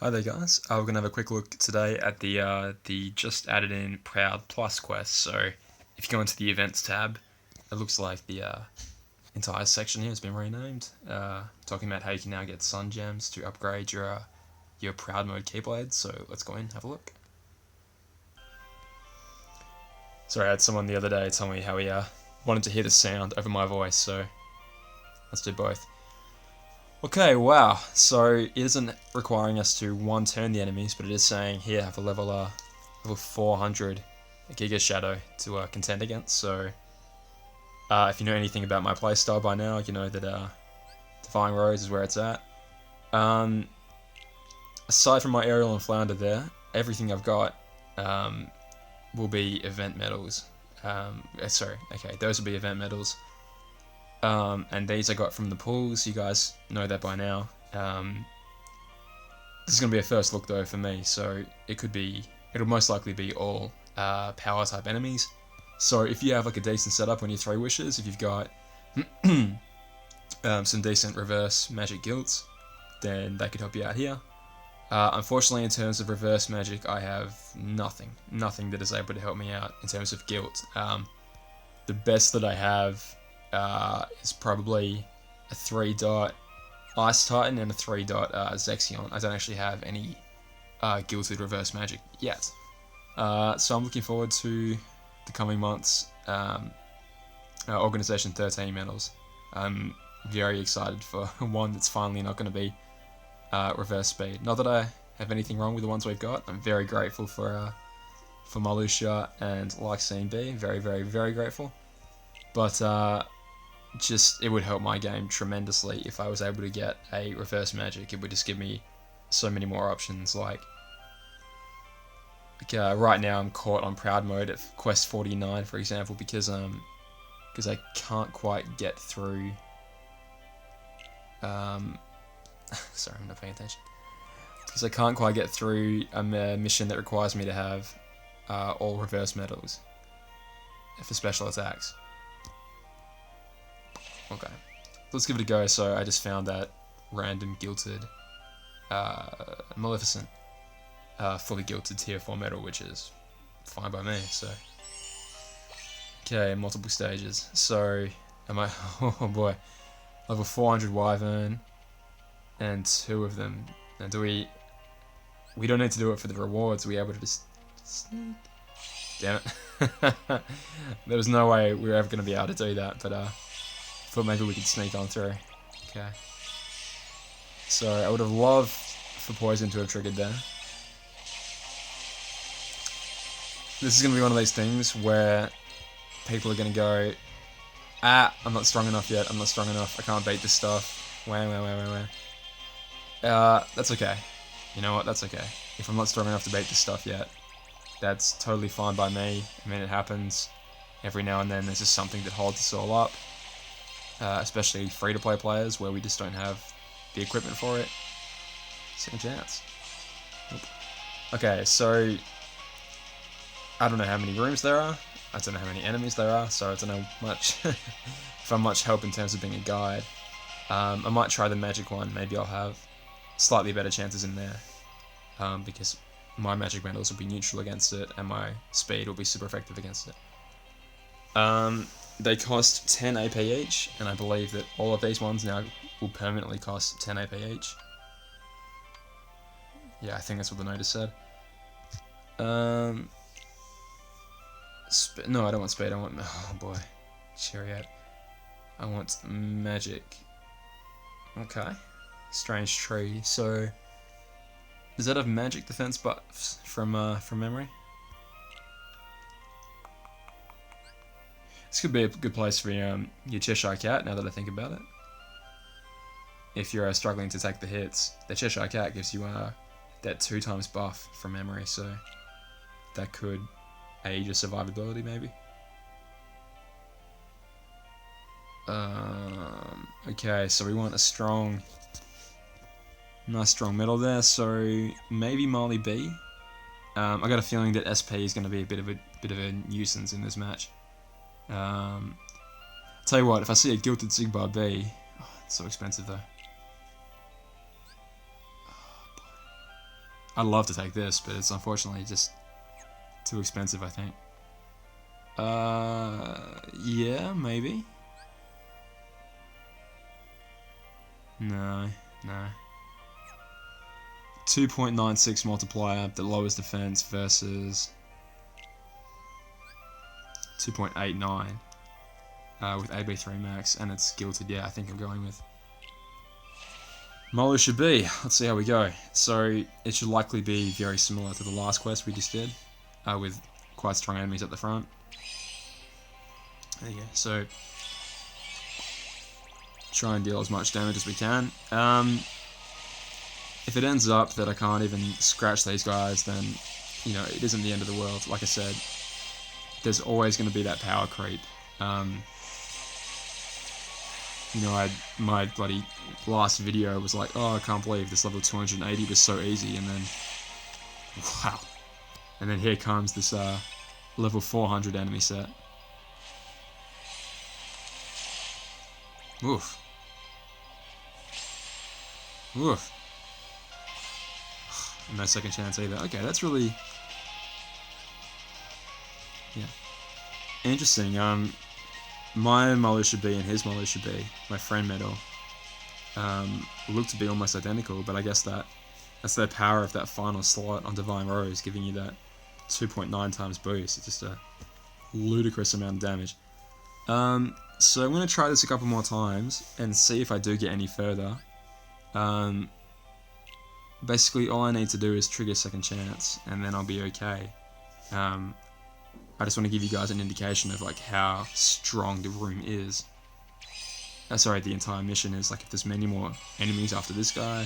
Hi there guys, we're going to have a quick look today at the just added in Proud Plus quest. So if you go into the events tab, it looks like the entire section here has been renamed, talking about how you can now get sun gems to upgrade your Proud mode keyblades. So let's go in and have a look. Sorry, I had someone the other day tell me how he wanted to hear the sound over my voice, so let's do both. Okay, wow, so it isn't requiring us to one-turn the enemies, but it is saying here have a level 400 Giga Shadow to contend against. So if you know anything about my playstyle by now, you know that Defying Rose is where it's at. Aside from my Aerial and Flounder there, everything I've got will be event medals. Those will be event medals. And these I got from the pools, you guys know that by now. This is going to be a first look though for me, so it'll most likely be all power type enemies. So if you have like a decent setup on your 3 wishes, if you've got some decent reverse magic guilds, then they could help you out here. Unfortunately, in terms of reverse magic, I have nothing that is able to help me out in terms of guild. The best that I have is probably a 3-dot Ice Titan and a 3-dot Zexion. I don't actually have any gilded reverse magic yet. So I'm looking forward to the coming months. Organization 13 medals. I'm very excited for one that's finally not going to be reverse speed. Not that I have anything wrong with the ones we've got. I'm very grateful for Malusha and Lyxine B. Very, very, very grateful. But it would help my game tremendously if I was able to get a reverse magic. It would just give me so many more options. Like right now I'm caught on Proud mode at quest 49, for example, because I can't quite get through. Sorry, I'm not paying attention. Because I can't quite get through a mission that requires me to have all reverse medals for special attacks. Okay, let's give it a go. So I just found that random gilded Maleficent fully gilded tier 4 medal, which is fine by me. So okay, multiple stages. So am I? Oh boy, level 400 Wyvern and 2 of them. Now we don't need to do it for the rewards. We're able to just sneak. Damn it! There was no way we were ever going to be able to do that, but thought maybe we could sneak on through. Okay. So I would have loved for poison to have triggered there. This is going to be one of these things where people are going to go, I'm not strong enough yet, I'm not strong enough, I can't beat this stuff. Wah. That's okay. You know what, that's okay. If I'm not strong enough to beat this stuff yet, that's totally fine by me. I mean, it happens every now and then. There's just something that holds us all up. Especially free-to-play players where we just don't have the equipment for it. Second chance. Nope. Okay, so I don't know how many rooms there are. I don't know how many enemies there are, so I don't know much if I'm much help in terms of being a guide. I might try the magic one. Maybe I'll have slightly better chances in there because my magic medals will be neutral against it and my speed will be super effective against it. They cost 10 AP each, and I believe that all of these ones now will permanently cost 10 AP each. Yeah, I think that's what the notice said. No, I don't want speed, I want... Oh boy. Chariot. I want magic. Okay. Strange tree. So, does that have magic defense buffs from memory? This could be a good place for your Cheshire Cat, now that I think about it. If you're struggling to take the hits, the Cheshire Cat gives you that 2 times buff from memory, so that could aid your survivability, maybe. Okay, so we want a nice strong medal there, so maybe Marley B. I got a feeling that SP is going to be a bit of a nuisance in this match. Tell you what, if I see a Gilded Zigbar B, it's so expensive though. I'd love to take this, but it's unfortunately just too expensive, I think. Yeah, maybe. No. 2.96 multiplier that lowers defense versus 2.89 with AB3 max, and it's gilted. Yeah, I think I'm going with Molo should be. Let's see how we go. So it should likely be very similar to the last quest we just did, with quite strong enemies at the front. There you go. So try and deal as much damage as we can. If it ends up that I can't even scratch these guys, then, you know, it isn't the end of the world. Like I said, there's always going to be that power creep. You know, my bloody last video was like, oh, I can't believe this level 280 was so easy, and then, wow. And then here comes this level 400 enemy set. Oof. Oof. No second chance either. Okay, that's really... yeah. Interesting. My Molo should be and his Molo should be, my friend medal, look to be almost identical, but I guess that's the power of that final slot on Divine Rose, giving you that 2.9 times boost. It's just a ludicrous amount of damage. So I'm going to try this a couple more times and see if I do get any further. Basically, all I need to do is trigger second chance, and then I'll be okay. I just want to give you guys an indication of like how strong the room is. Sorry, the entire mission is. Like, if there's many more enemies after this guy,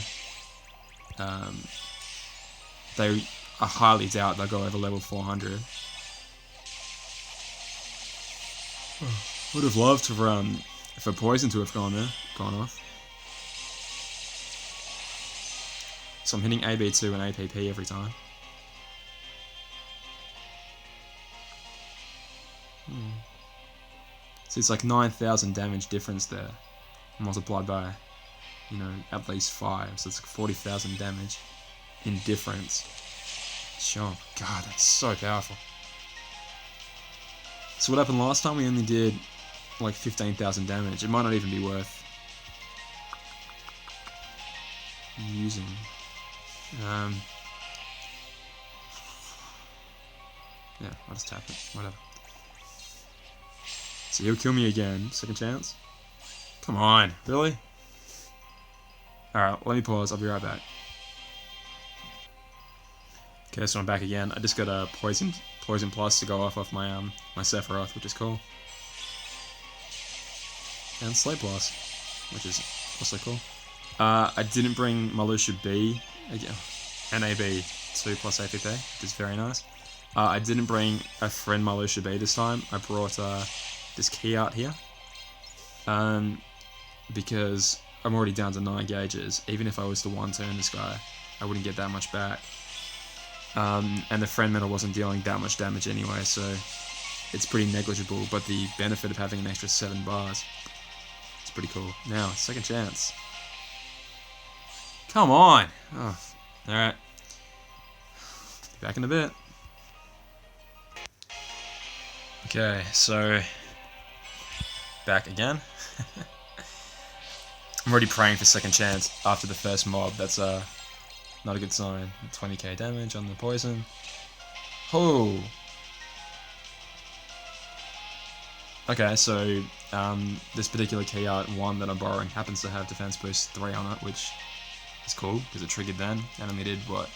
I highly doubt they'll go over level 400. Would have loved for poison to have gone off. So I'm hitting AB2 and APP every time. So it's like 9,000 damage difference there, multiplied by, you know, at least 5. So it's like 40,000 damage in difference. Sure, God, that's so powerful. So what happened last time? We only did like 15,000 damage. It might not even be worth using. Yeah, I'll just tap it. Whatever. So he'll kill me again. Second chance. Come on, really? Alright, let me pause. I'll be right back. Okay, so I'm back again. I just got a poison plus to go off my my Sephiroth, which is cool. And Slate plus, which is also cool. I didn't bring Malusha B again, NAB 2 plus APP, which is very nice. I didn't bring a friend Malusha B this time. I brought this key out here, because I'm already down to 9 gauges. Even if I was to one-turn this guy, I wouldn't get that much back. And the friend medal wasn't dealing that much damage anyway, so it's pretty negligible, but the benefit of having an extra 7 bars, it's pretty cool. Now, second chance. Come on! Oh, alright. Back in a bit. Okay, so back again. I'm already praying for second chance after the first mob. That's not a good sign. 20k damage on the poison. Oh. Okay, so this particular key art 1 that I'm borrowing happens to have defense boost 3 on it, which is cool because it triggered then and only did what,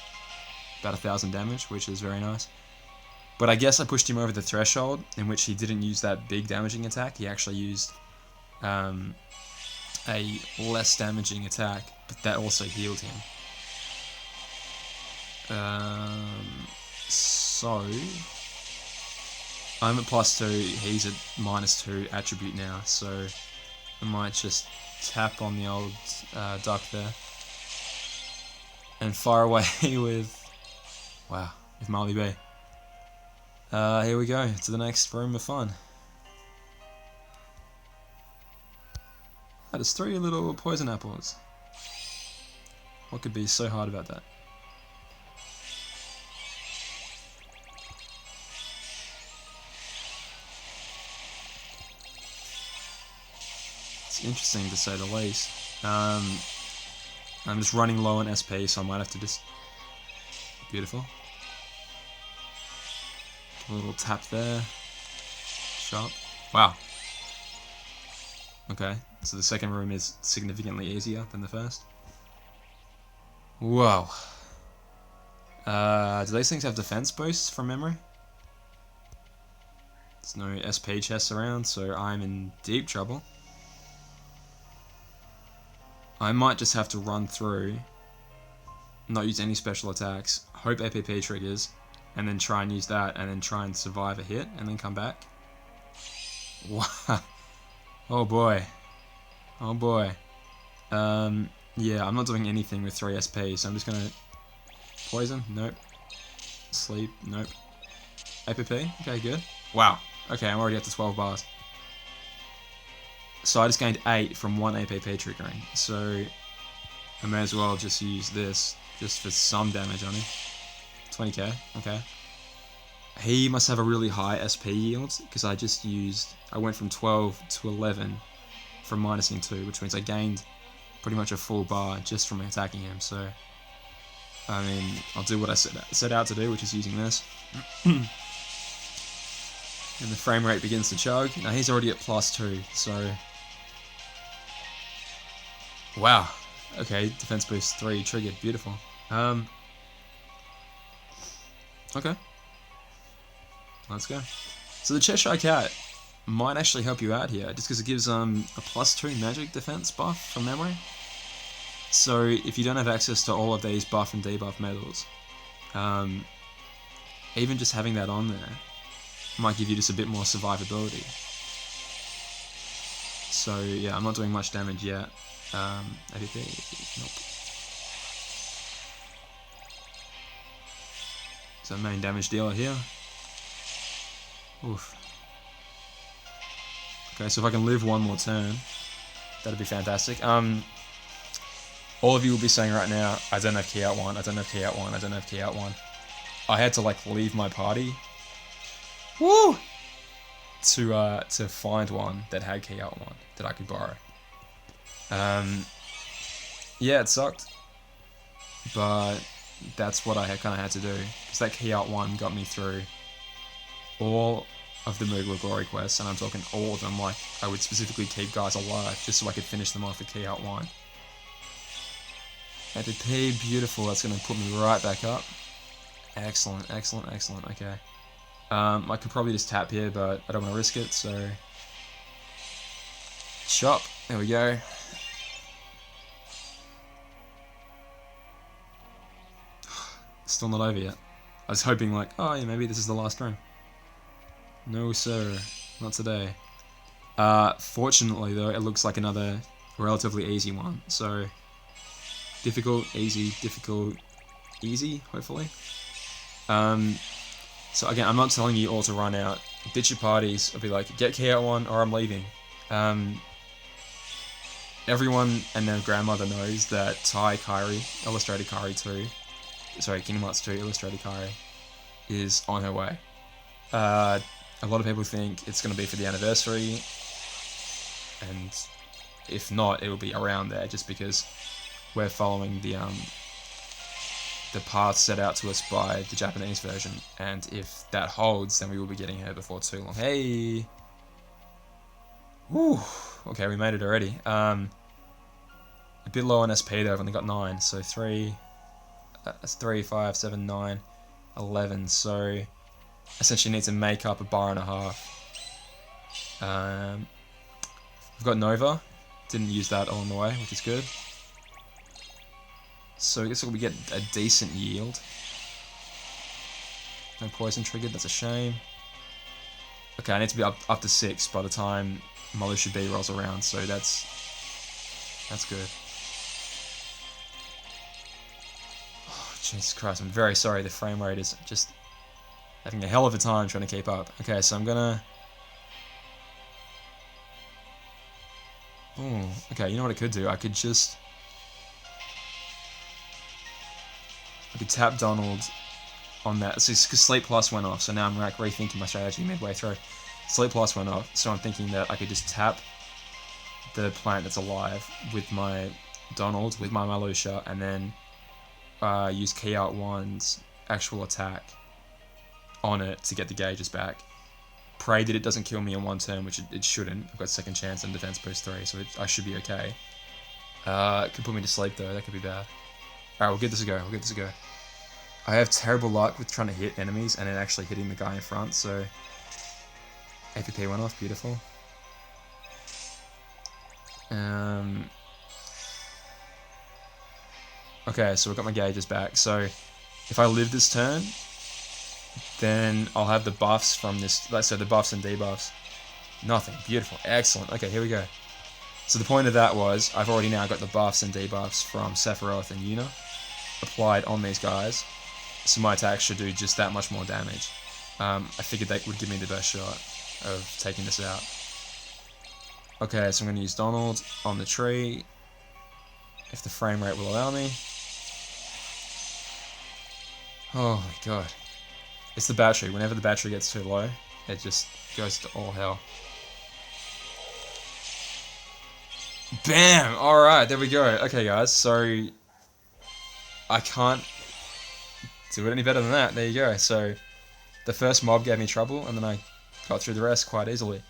about 1,000 damage, which is very nice. But I guess I pushed him over the threshold, in which he didn't use that big damaging attack. He actually used a less damaging attack, but that also healed him. So I'm at +2, he's at -2 attribute now, so I might just tap on the old duck there and fire away with Marley B. Here we go, to the next room of fun. There's 3 little poison apples. What could be so hard about that? It's interesting to say the least. I'm just running low on SP, so I might have to just... Beautiful. A little tap there. Sharp. Wow. Okay, so the second room is significantly easier than the first. Whoa. Do these things have defense boosts from memory? There's no SP chests around, so I'm in deep trouble. I might just have to run through, not use any special attacks, hope APP triggers, and then try and use that, and then try and survive a hit, and then come back. Wow. Oh boy. Oh boy. Yeah, I'm not doing anything with 3 SP, so I'm just gonna... Poison? Nope. Sleep? Nope. APP? Okay, good. Wow. Okay, I'm already up to 12 bars. So I just gained 8 from 1 APP triggering, so I may as well just use this, just for some damage on him. 20k, okay. He must have a really high SP yield, because I went from 12 to 11 from minusing 2, which means I gained pretty much a full bar just from attacking him, so... I mean, I'll do what I set out to do, which is using this. And the frame rate begins to chug. Now he's already at +2, so... Wow. Okay, defense boost 3 triggered, beautiful. Okay. Let's go. So the Cheshire Cat might actually help you out here, just because it gives a +2 magic defense buff from memory. So if you don't have access to all of these buff and debuff medals, even just having that on there might give you just a bit more survivability. So yeah, I'm not doing much damage yet. APP, nope. So main damage dealer here. Oof. Okay, so if I can live one more turn, that'd be fantastic. All of you will be saying right now, I don't have key out 1, I don't have key out 1, I don't have key out 1. I had to like leave my party, woo, to find one that had key out 1 that I could borrow. Yeah, it sucked, but that's what I kind of had to do, because that key out 1 got me through all of the Moogler Glory quests, and I'm talking all of them. Like, I would specifically keep guys alive just so I could finish them off with key out 1. APP, beautiful, that's going to put me right back up. Excellent, excellent, excellent, okay. I could probably just tap here, but I don't want to risk it, so... Chop, there we go. Still not over yet. I was hoping like, oh yeah, maybe this is the last room. No sir, not today. Fortunately though, it looks like another relatively easy one, so... Difficult, easy, difficult, easy, hopefully. So again, I'm not telling you all to run out. Ditch your parties, I'll be like, get key out 1 or I'm leaving. Everyone and their grandmother knows that Tai Kairi, Illustrated Kairi 2, sorry, Kingdom Hearts 2 Illustrated Kairi, is on her way. A lot of people think it's going to be for the anniversary, and if not, it will be around there, just because we're following the path set out to us by the Japanese version, and if that holds, then we will be getting her before too long. Hey! Whew! Okay, we made it already. A bit low on SP though, I've only got 9, so 3, 5, 7, 9, 11, so essentially need to make up a bar and a half. I've got Nova, didn't use that along the way, which is good. So I guess we get a decent yield. No poison triggered, that's a shame. Okay, I need to be up to 6 by the time Malusha B rolls around, so that's good. Oh, Jesus Christ, I'm very sorry, the frame rate is just having a hell of a time trying to keep up. Okay, so I'm gonna... Ooh, okay, you know what I could do? I could tap Donald on that. So because Sleep Plus went off, so now I'm like rethinking my strategy midway through. Sleep Plus went off, so I'm thinking that I could just tap the plant that's alive with my Donald, with my Marluxia, and then use KHUx actual attack on it to get the gauges back. Pray that it doesn't kill me in one turn, which it shouldn't. I've got second chance and defense boost 3, so I should be okay. It could put me to sleep though, that could be bad. Alright, we'll give this a go, we'll give this a go. I have terrible luck with trying to hit enemies and then actually hitting the guy in front, so... F2P went off, beautiful. Okay, so we've got my gauges back, so... If I live this turn, then I'll have the buffs from this, so the buffs and debuffs. Nothing, beautiful, excellent. Okay, here we go. So the point of that was, I've already now got the buffs and debuffs from Sephiroth and Yuna applied on these guys, so my attack should do just that much more damage. I figured that would give me the best shot of taking this out. Okay, so I'm going to use Donald on the tree, if the frame rate will allow me. Oh my god. It's the battery. Whenever the battery gets too low, it just goes to all hell. Bam! Alright, there we go. Okay guys, so... I can't do it any better than that. There you go. So, the first mob gave me trouble, and then I got through the rest quite easily.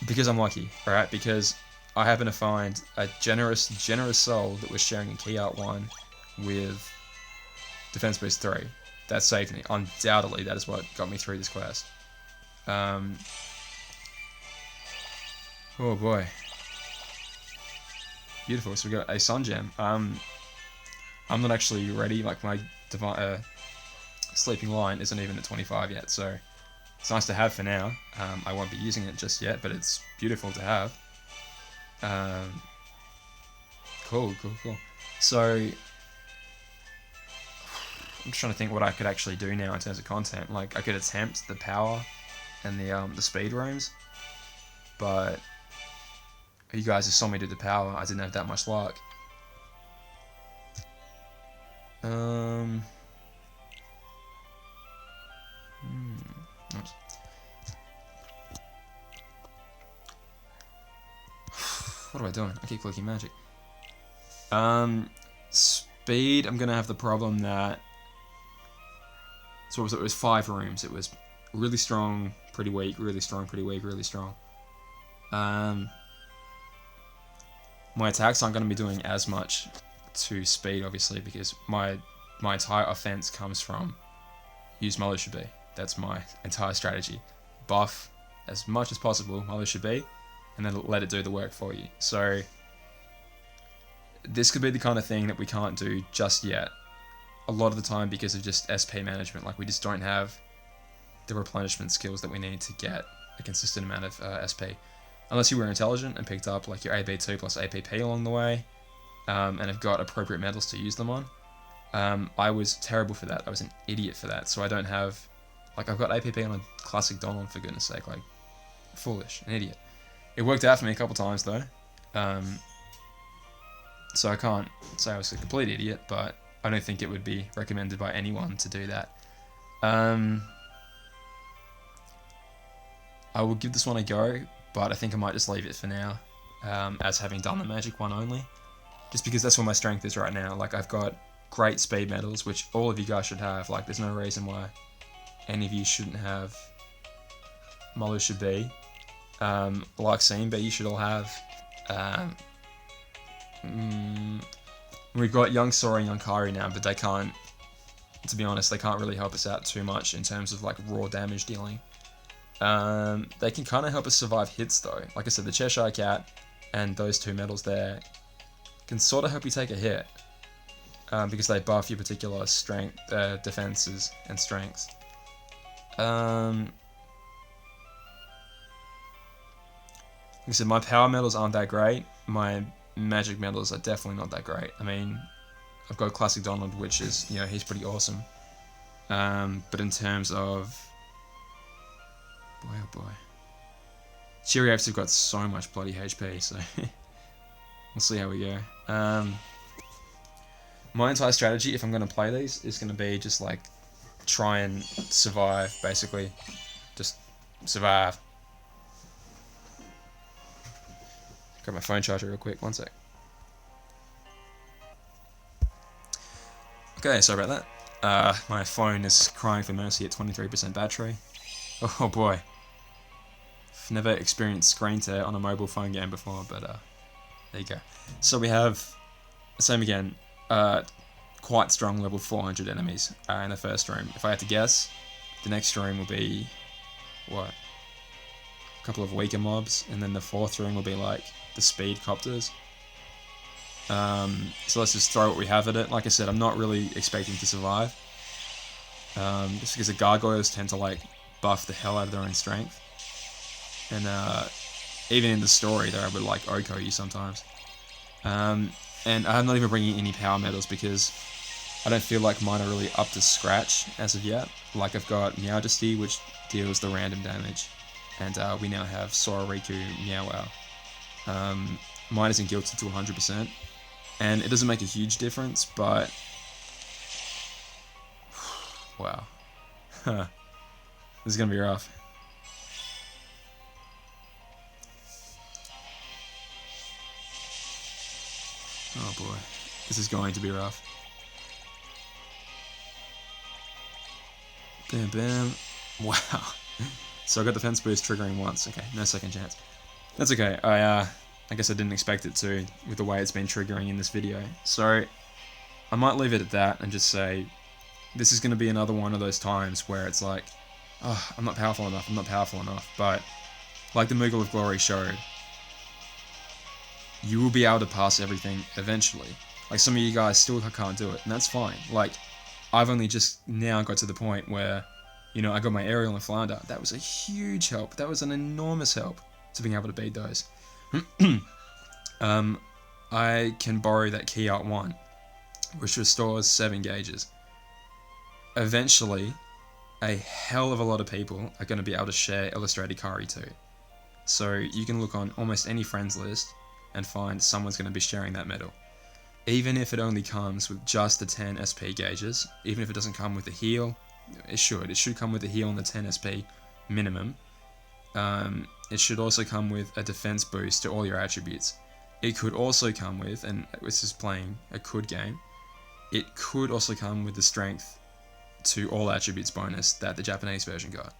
Because I'm lucky, alright? Because I happen to find a generous soul that was sharing a key out 1 with defense boost 3. That saved me. Undoubtedly, that is what got me through this quest. Oh boy. Beautiful, so we got a Sun Gem. I'm not actually ready, like my Sleeping Lion isn't even at 25 yet, so it's nice to have for now. I won't be using it just yet, but it's beautiful to have. Cool. So, I'm just trying to think what I could actually do now in terms of content. Like, I could attempt the power and the speed rooms, but you guys just saw me do the power. I didn't have that much luck. What am I doing? I keep clicking magic. Speed, I'm gonna have the problem that... So what was it? It was 5 rooms. It was really strong, pretty weak, really strong, pretty weak, really strong. My attacks aren't going to be doing as much to speed, obviously, because my entire offense comes from use Marluxia B. That's my entire strategy. Buff as much as possible Marluxia B, and then let it do the work for you. So this could be the kind of thing that we can't do just yet. A lot of the time because of just SP management, like we just don't have the replenishment skills that we need to get a consistent amount of SP. Unless you were intelligent and picked up like your AB2 plus APP along the way, and have got appropriate medals to use them on. I was terrible for that. I was an idiot for that. So I don't have, like I've got APP on a classic Donald for goodness sake, like foolish, an idiot. It worked out for me a couple times though. So I can't say I was a complete idiot, but I don't think it would be recommended by anyone to do that. I will give this one a go, but I think I might just leave it for now, as having done the magic one only. Just because that's where my strength is right now. Like, I've got great speed medals, which all of you guys should have. Like, there's no reason why any of you shouldn't have Marluxia B. Like Scene B, you should all have. We've got young Sora and young Kairi now, but they can't, to be honest, they can't really help us out too much in terms of like raw damage dealing. They can kind of help us survive hits though. Like I said, the Cheshire Cat and those 2 medals there can sort of help you take a hit, because they buff your particular strength, defenses and strengths. Like I said, my power medals aren't that great. My magic medals are definitely not that great. I mean, I've got Classic Donald, which is, you know, he's pretty awesome. But in terms of... Boy, oh boy. Cheery Apes have got so much bloody HP, so... we'll see how we go. My entire strategy, if I'm going to play these, is going to be just, like, try and survive, basically. Just survive. Grab my phone charger real quick, one sec. Okay, sorry about that. My phone is crying for mercy at 23% battery. Oh boy. I've never experienced screen tear on a mobile phone game before, but there you go. So we have, same again, quite strong level 400 enemies in the first room. If I had to guess, the next room will be, what? A couple of weaker mobs, and then the fourth room will be like the speed copters. So let's just throw what we have at it. Like I said, I'm not really expecting to survive. Just because the gargoyles tend to like buff the hell out of their own strength. And even in the story, they're able to like Oko you sometimes. And I'm not even bringing any power medals because I don't feel like mine are really up to scratch as of yet. Like I've got Majesty, which deals the random damage. And we now have Sororiku Meow. Mine isn't gilted to 100%. And it doesn't make a huge difference, but... wow. This is going to be rough. Oh boy. This is going to be rough. Bam bam. Wow. So I got defense boost triggering once. Okay, no second chance. That's okay. I guess I didn't expect it to, with the way it's been triggering in this video. So, I might leave it at that and just say, this is going to be another one of those times where it's like, oh, I'm not powerful enough, but, like the Moogle of Glory showed, you will be able to pass everything eventually. Like, some of you guys still can't do it, and that's fine. Like, I've only just now got to the point where, you know, I got my Aerial and Flounder. That was a huge help. That was an enormous help to being able to beat those. I can borrow that key out 1, which restores 7 gauges. Eventually, a hell of a lot of people are going to be able to share Illustrated Kari too. So you can look on almost any friends list and find someone's going to be sharing that medal. Even if it only comes with just the 10 SP gauges, even if it doesn't come with the heal, it should come with the heal and the 10 SP minimum. It should also come with a defense boost to all your attributes. It could also come with, and this is playing a could game, it could also come with the strength to all attributes bonus that the Japanese version got.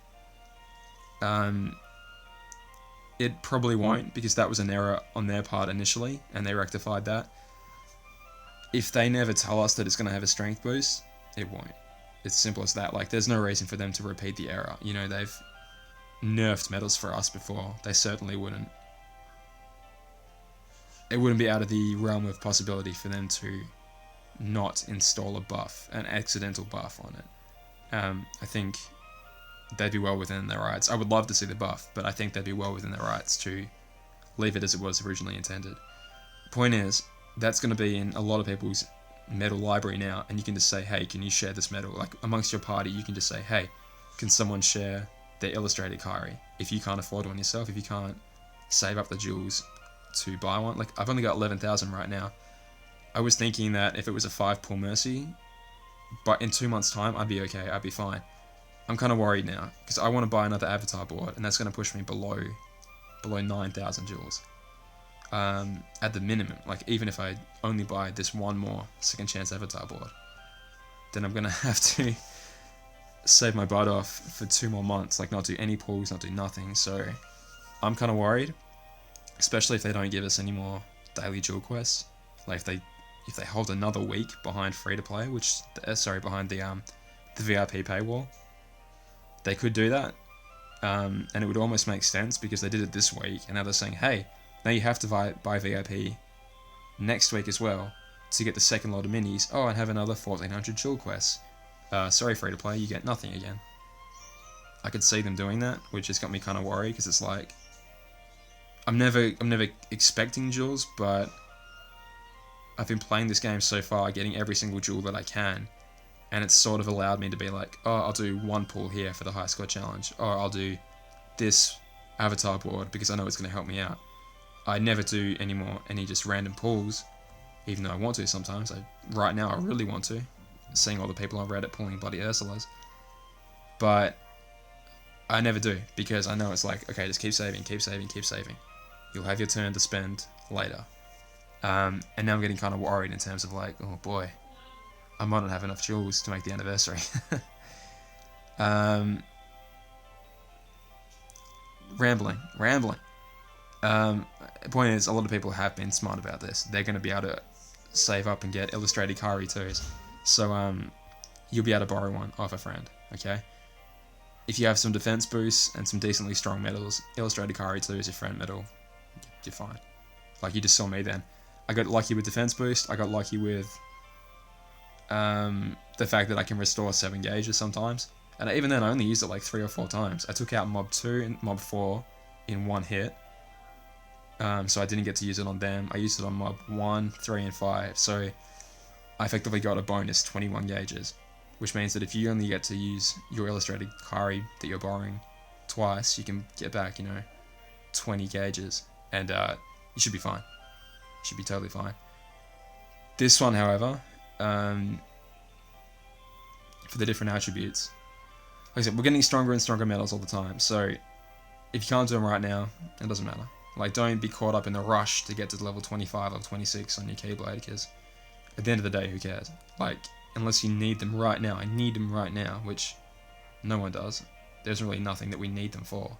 It probably won't, because that was an error on their part initially, and they rectified that. If they never tell us that it's going to have a strength boost, it won't. It's simple as that. Like, there's no reason for them to repeat the error. You know, they've nerfed medals for us before. They certainly wouldn't. It wouldn't be out of the realm of possibility for them to not install a buff, an accidental buff on it. I think they'd be well within their rights. I would love to see the buff, but I think they'd be well within their rights to leave it as it was originally intended. Point is, that's going to be in a lot of people's medal library now, and you can just say, hey, can you share this medal? Like, amongst your party, you can just say, hey, can someone share their Illustrated Kari? If you can't afford one yourself, if you can't save up the jewels to buy one. Like, I've only got 11,000 right now. I was thinking that if it was a 5-pull Mercy, but in 2 months' time, I'd be okay, I'd be fine. I'm kind of worried now, because I want to buy another avatar board, and that's going to push me below 9,000 jewels. At the minimum, like, even if I only buy this one more second chance avatar board, then I'm going to have to save my butt off for 2 more months, like, not do any pulls, not do nothing. So I'm kind of worried, especially if they don't give us any more daily jewel quests. Like, if they hold another week behind free to play, behind the VIP paywall, they could do that, and it would almost make sense because they did it this week, and now they're saying, hey, now you have to buy VIP next week as well to get the second lot of minis. Oh, and have another 1,400 jewel quests. Sorry, free to play, you get nothing again. I could see them doing that, which has got me kind of worried, because it's like, I'm never expecting jewels, but I've been playing this game so far, getting every single jewel that I can, and it's sort of allowed me to be like, oh, I'll do one pull here for the high score challenge, or I'll do this avatar board because I know it's going to help me out. I never do any just random pulls, even though I want to sometimes. Right now I really want to, seeing all the people on Reddit pulling bloody Ursulas. But I never do, because I know it's like, okay, just keep saving. You'll have your turn to spend later. And now I'm getting kind of worried in terms of like, oh boy, I might not have enough jewels to make the anniversary. Rambling. The point is, a lot of people have been smart about this. They're going to be able to save up and get illustrated Kari 2s. So you'll be able to borrow one off a friend, okay? If you have some defense boosts and some decently strong medals, illustrated Kari 2 is your friend medal. You're fine. Like you just saw me then. I got lucky with defense boost. I got lucky with the fact that I can restore 7 gauges sometimes. And even then, I only used it like 3 or 4 times. I took out mob 2 and mob 4 in one hit. So I didn't get to use it on them. I used it on mob 1, 3, and 5. So I effectively got a bonus 21 gauges. Which means that if you only get to use your illustrated Kari that you're borrowing twice, you can get back, 20 gauges. And you should be fine. You should be totally fine. This one, however, for the different attributes, like I said, we're getting stronger and stronger medals all the time. So if you can't do them right now, it doesn't matter. Like, don't be caught up in the rush to get to level 25 or 26 on your Keyblade, because at the end of the day, who cares? Like, unless you need them right now. I need them right now, which no one does. There's really nothing that we need them for.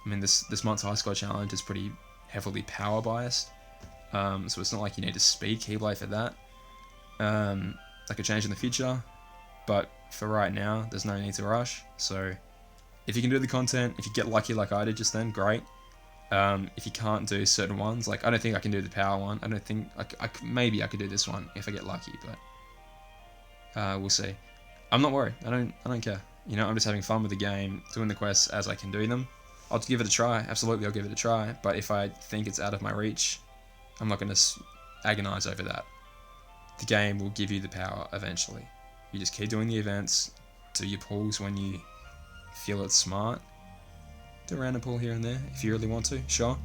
I mean, this month's high score challenge is pretty heavily power biased, so it's not like you need to speed Keyblade for that. That could change in the future, but for right now, there's no need to rush. So if you can do the content, if you get lucky like I did just then, great. If you can't do certain ones, like I don't think I can do the power one. I don't think maybe I could do this one if I get lucky, but we'll see. I'm not worried. I don't care. I'm just having fun with the game, doing the quests as I can do them. I'll give it a try. Absolutely, I'll give it a try. But if I think it's out of my reach, I'm not going to agonize over that. The game will give you the power eventually. You just keep doing the events, do your pulls when you feel it's smart. Do a random pull here and there if you really want to, sure.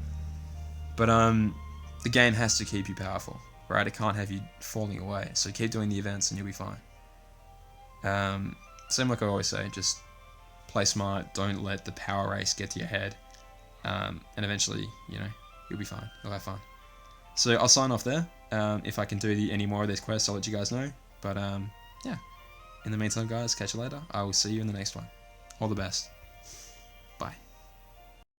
But the game has to keep you powerful, right? It can't have you falling away. So keep doing the events and you'll be fine. Same like I always say, just play smart. Don't let the power race get to your head. And eventually, you'll be fine. You'll have fun. So I'll sign off there. If I can do any more of these quests, I'll let you guys know. But yeah. In the meantime, guys, catch you later. I will see you in the next one. All the best.